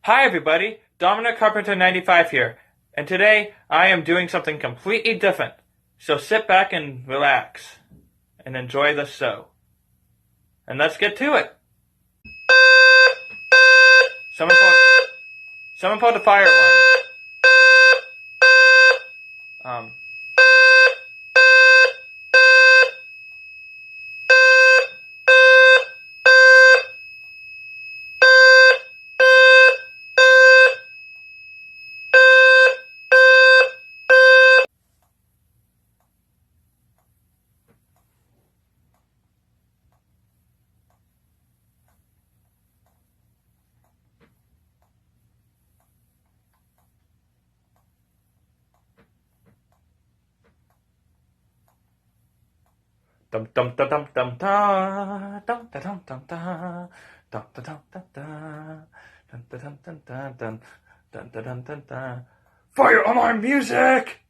Hi everybody, Dominic Carpenter 95 here, and today I am doing something completely different. So sit back and relax and enjoy the show. And let's get to it. Someone pulled the fire alarm. Um Dum dum dum dum dum da dum da dum dum da dum da dum dum da dum da dum dum dum dum dum da dum dum da. Fire alarm music!